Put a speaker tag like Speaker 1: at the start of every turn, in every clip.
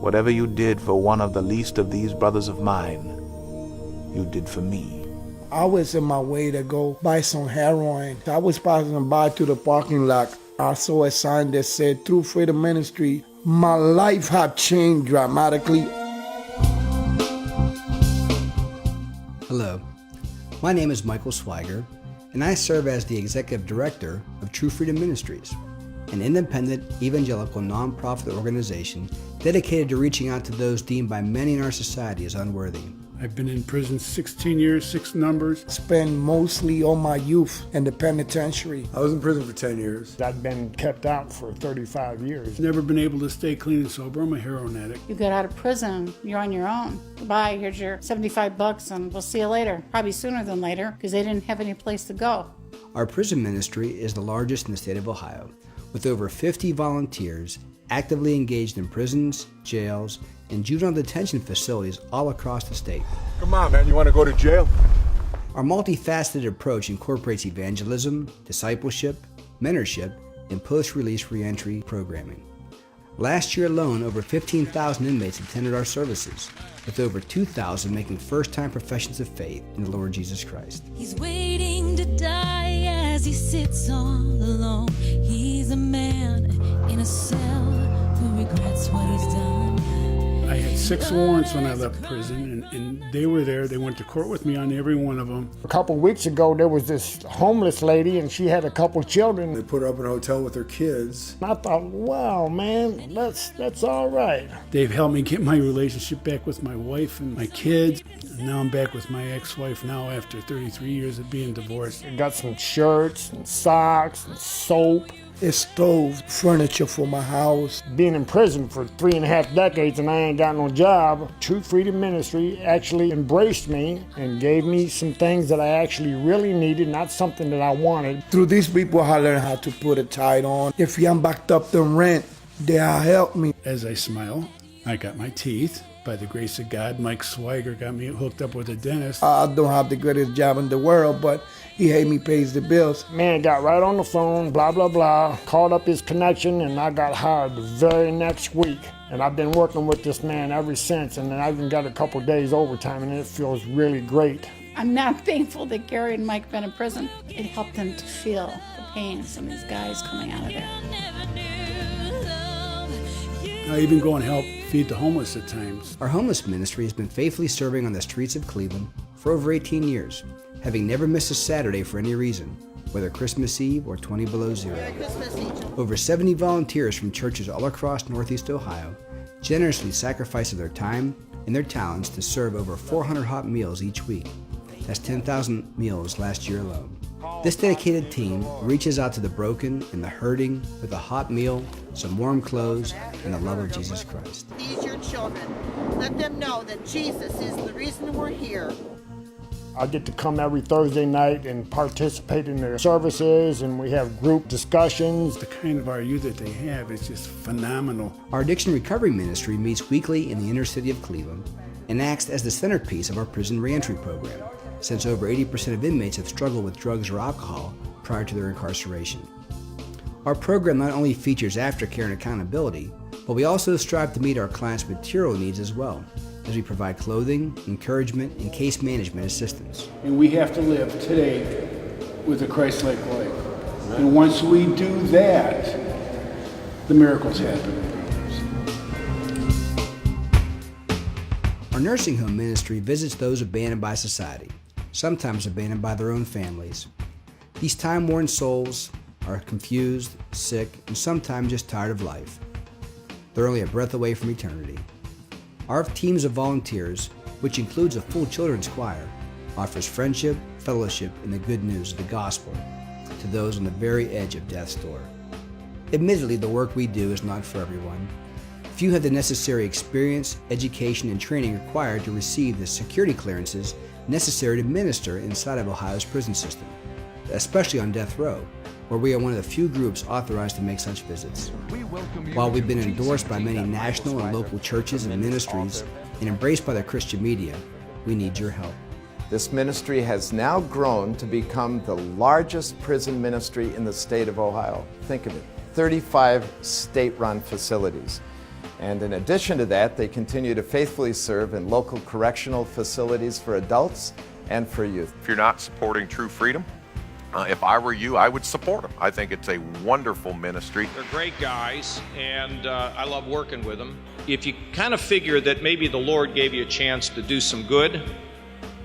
Speaker 1: Whatever you did for one of the least of these brothers of mine, you did for me.
Speaker 2: I was in my way to go buy some heroin. I was passing by to the parking lot. I saw a sign that said, "True Freedom Ministry." My life had changed dramatically.
Speaker 3: Hello, my name is Michael Swiger, and I serve as the Executive Director of True Freedom Ministries, an independent evangelical nonprofit organization dedicated to reaching out to those deemed by many in our society as unworthy.
Speaker 4: I've been in prison 16 years, 6 numbers.
Speaker 2: Spent mostly all my youth in the penitentiary.
Speaker 5: I was in prison for 10 years.
Speaker 6: I've been kept out for 35 years.
Speaker 4: Never been able to stay clean and sober. I'm a heroin addict.
Speaker 7: You get out of prison, you're on your own. Goodbye, here's your $75 and we'll see you later. Probably sooner than later because they didn't have any place to go.
Speaker 3: Our prison ministry is the largest in the state of Ohio, with over 50 volunteers actively engaged in prisons, jails, and juvenile detention facilities all across the state.
Speaker 5: Come on, man, you want to go to jail?
Speaker 3: Our multifaceted approach incorporates evangelism, discipleship, mentorship, and post-release reentry programming. Last year alone, over 15,000 inmates attended our services, with over 2,000 making first-time professions of faith in the Lord Jesus Christ.
Speaker 8: He's waiting to die as he sits all alone. He's a man in a cell who regrets what he's done.
Speaker 4: I had 6 warrants when I left prison, and they were there. They went to court with me on every one of them.
Speaker 6: A couple weeks ago, there was this homeless lady, and she had a couple children.
Speaker 5: They put her up in a hotel with her kids.
Speaker 6: And I thought, wow, man, that's all right.
Speaker 4: They've helped me get my relationship back with my wife and my kids. And now I'm back with my ex-wife now after 33 years of being divorced.
Speaker 6: I got some shirts and socks and soap.
Speaker 2: A stove, furniture for my house.
Speaker 6: Being in prison for 3.5 decades and I ain't got no job, True Freedom Ministry actually embraced me and gave me some things that I actually really needed, not something that I wanted.
Speaker 2: Through these people, I learned how to put a tithe on. If I'm backed up the rent, they help me.
Speaker 4: As I smile, I got my teeth. By the grace of God, Mike Swiger got me hooked up with a dentist.
Speaker 2: I don't have the greatest job in the world, but he hate me pays the bills.
Speaker 6: Man got right on the phone, blah, blah, blah, called up his connection, and I got hired the very next week. And I've been working with this man ever since, and I even got a couple days overtime, and it feels really great.
Speaker 7: I'm now thankful that Gary and Mike been in prison. It helped them to feel the pain of some of these guys coming out of there.
Speaker 4: I even go and help feed the homeless at times.
Speaker 3: Our homeless ministry has been faithfully serving on the streets of Cleveland for over 18 years, having never missed a Saturday for any reason, whether Christmas Eve or 20 below zero. Over 70 volunteers from churches all across Northeast Ohio generously sacrifice of their time and their talents to serve over 400 hot meals each week. That's 10,000 meals last year alone. This dedicated team reaches out to the broken and the hurting with a hot meal, some warm clothes, and the love of Jesus Christ.
Speaker 9: These your children. Let them know that Jesus is the reason we're here.
Speaker 6: I get to come every Thursday night and participate in their services, and we have group discussions.
Speaker 4: The kind of RU that they have is just phenomenal.
Speaker 3: Our addiction recovery ministry meets weekly in the inner city of Cleveland and acts as the centerpiece of our prison reentry program, since over 80% of inmates have struggled with drugs or alcohol prior to their incarceration. Our program not only features aftercare and accountability, but we also strive to meet our clients' material needs as well, as we provide clothing, encouragement, and case management assistance.
Speaker 4: And we have to live today with a Christ-like life. And once we do that, the miracles happen.
Speaker 3: Our nursing home ministry visits those abandoned by society, sometimes abandoned by their own families. These time-worn souls are confused, sick, and sometimes just tired of life. They're only a breath away from eternity. Our teams of volunteers, which includes a full children's choir, offers friendship, fellowship, and the good news of the gospel to those on the very edge of death's door. Admittedly, the work we do is not for everyone. Few have the necessary experience, education, and training required to receive the security clearances necessary to minister inside of Ohio's prison system, especially on death row, where we are one of the few groups authorized to make such visits. While we've been endorsed by many national and local churches and ministries and embraced by the Christian media, we need your help.
Speaker 10: This ministry has now grown to become the largest prison ministry in the state of Ohio. Think of it, 35 state-run facilities. And in addition to that, they continue to faithfully serve in local correctional facilities for adults and for youth.
Speaker 11: If you're not supporting True Freedom, if I were you, I would support them. I think it's a wonderful ministry.
Speaker 12: They're great guys, and I love working with them. If you kind of figure that maybe the Lord gave you a chance to do some good,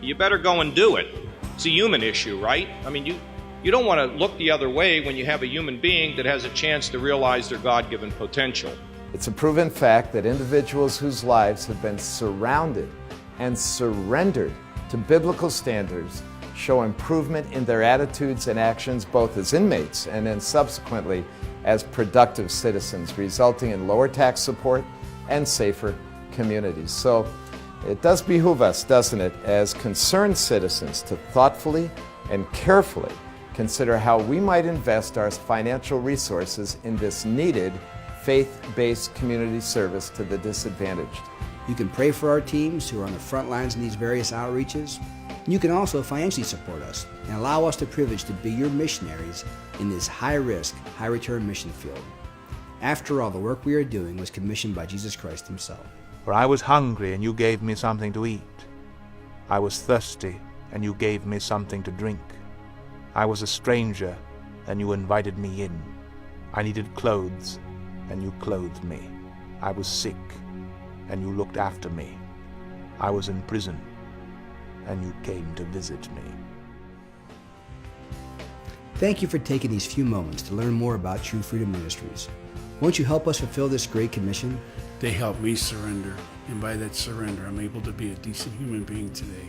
Speaker 12: you better go and do it. It's a human issue, right? I mean, you don't want to look the other way when you have a human being that has a chance to realize their God-given potential.
Speaker 10: It's a proven fact that individuals whose lives have been surrounded and surrendered to biblical standards show improvement in their attitudes and actions both as inmates and then subsequently as productive citizens, resulting in lower tax support and safer communities. So it does behoove us, doesn't it, as concerned citizens to thoughtfully and carefully consider how we might invest our financial resources in this needed faith-based community service to the disadvantaged.
Speaker 3: You can pray for our teams who are on the front lines in these various outreaches. You can also financially support us and allow us the privilege to be your missionaries in this high-risk, high-return mission field. After all, the work we are doing was commissioned by Jesus Christ himself.
Speaker 1: For I was hungry, and you gave me something to eat. I was thirsty, and you gave me something to drink. I was a stranger, and you invited me in. I needed clothes, and you clothed me. I was sick, and you looked after me. I was in prison, and you came to visit me.
Speaker 3: Thank you for taking these few moments to learn more about True Freedom Ministries. Won't you help us fulfill this great commission?
Speaker 4: They helped me surrender, and by that surrender, I'm able to be a decent human being today.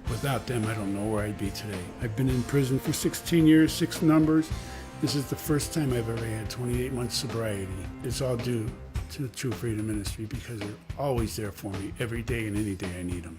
Speaker 4: Without them, I don't know where I'd be today. I've been in prison for 16 years, 6 numbers. This is the first time I've ever had 28 months sobriety. It's all due to the True Freedom Ministry because they're always there for me every day and any day I need them.